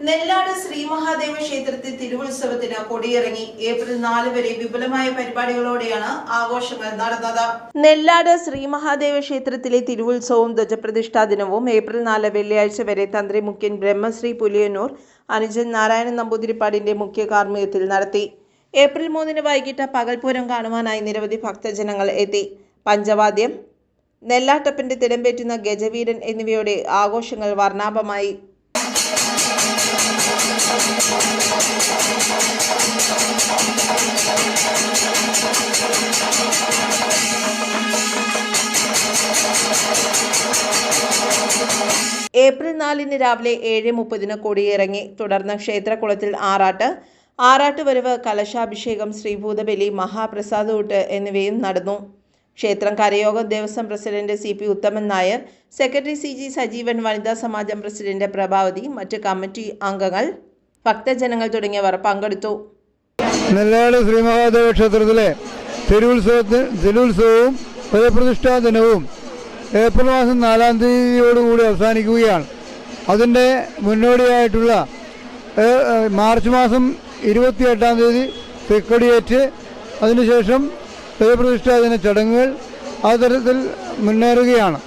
നെല്ലാട് ശ്രീ മഹാദേവ ക്ഷേത്രത്തിൽ തിരുവുത്സവത്തിന് കൊടിയിറങ്ങി. ഏപ്രിൽ 4 വരെ വിപുലമായ പരിപാടികളോടെയാണ് ആഘോഷങ്ങൾ നടന്നത്. നെല്ലാട് ശ്രീ മഹാദേവ ക്ഷേത്രത്തിലെ തിരുവുത്സവവും ധ്വജപ്രതിഷ്ഠാ ദിനവും ഏപ്രിൽ 4 വെള്ളിയാഴ്ച വരെ തന്ത്രി മുഖ്യൻ ബ്രഹ്മശ്രീ പുലിയന്നൂർ അനുജൻ നാരായണൻ നമ്പൂതിരിപ്പാടിന്റെ മുഖ്യ കാർമ്മികത്തിൽ നടത്തി. ഏപ്രിൽ 3 വൈകിട്ട് പകൽപൂരം കാണുവാനായി നിരവധി ഭക്തജനങ്ങൾ എത്തി. പഞ്ചവാദ്യം, നെല്ലാട്ടപ്പന്റെ തിടമ്പേറ്റുന്ന ഗജവീരൻ എന്നിവയോടെ ആഘോഷങ്ങൾ വർണ്ണാഭമായി. ഏപ്രിൽ 4 രാവിലെ 7:30 കൊടിയിറങ്ങി. തുടർന്ന് ക്ഷേത്രകുളത്തിൽ ആറാട്ടുവരവ്, കലശാഭിഷേകം, ശ്രീഭൂതബലി, മഹാപ്രസാദൂട്ട് എന്നിവയും നടന്നു. ക്ഷേത്രം കരയോഗം ദേവസ്വം പ്രസിഡന്റ് CP ഉത്തമൻ നായർ, സെക്രട്ടറി CG സജീവൻ, വനിതാ സമാജം പ്രസിഡന്റ് പ്രഭാവതി, മറ്റ് കമ്മിറ്റി അംഗങ്ങൾ, ഭക്തജനങ്ങൾ തുടങ്ങിയവർ പങ്കെടുത്തു. നെല്ലാട് ശ്രീ മഹാദേവ ക്ഷേത്രത്തിലെ തിരുവുത്സവവും ധ്വജപ്രതിഷ്ഠാ ദിനവും ഏപ്രിൽ മാസം 4 തീയതിയോടുകൂടി അവസാനിക്കുകയാണ്. അതിൻ്റെ മുന്നോടിയായിട്ടുള്ള മാർച്ച് മാസം 28 തീയതി തൃക്കൊടിയേറ്റ്, അതിനുശേഷം ധ്വജപ്രതിഷ്ഠാ ദിന ചടങ്ങുകൾ ആ തരത്തിൽ മുന്നേറുകയാണ്.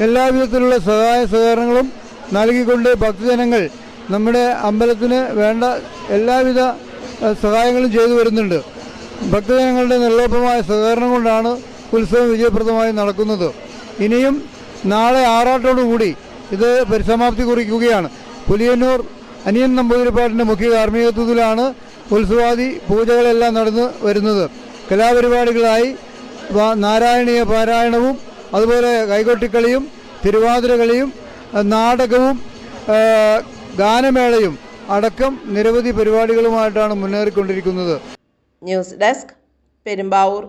എല്ലാവിധത്തിലുള്ള സഹകരണങ്ങളും നൽകിക്കൊണ്ട് ഭക്തജനങ്ങൾ നമ്മുടെ അമ്പലത്തിന് വേണ്ട എല്ലാവിധ സഹായങ്ങളും ചെയ്തു വരുന്നുണ്ട്. ഭക്തജനങ്ങളുടെ നിർലോഭമായ സഹകരണം കൊണ്ടാണ് ഉത്സവം വിജയപ്രദമായി നടക്കുന്നത്. ഇനിയും നാളെ ആറാട്ടോടുകൂടി ഇത് പരിസമാപ്തി കുറിക്കുകയാണ്. പുലിയന്നൂർ അനിയൻ നമ്പൂതിരിപ്പാടിൻ്റെ മുഖ്യ കാർമ്മികത്വത്തിലാണ് ഉത്സവാദി പൂജകളെല്ലാം നടന്നു വരുന്നത്. കലാപരിപാടികളായി നാരായണീയ പാരായണവും അതുപോലെ കൈകൊട്ടിക്കളിയും തിരുവാതിരകളിയും നാടകവും ഗാനമേളയും അടക്കം നിരവധി പരിപാടികളുമായിട്ടാണ് മുന്നേറിക്കൊണ്ടിരിക്കുന്നത്. News desk, Perumbavoor.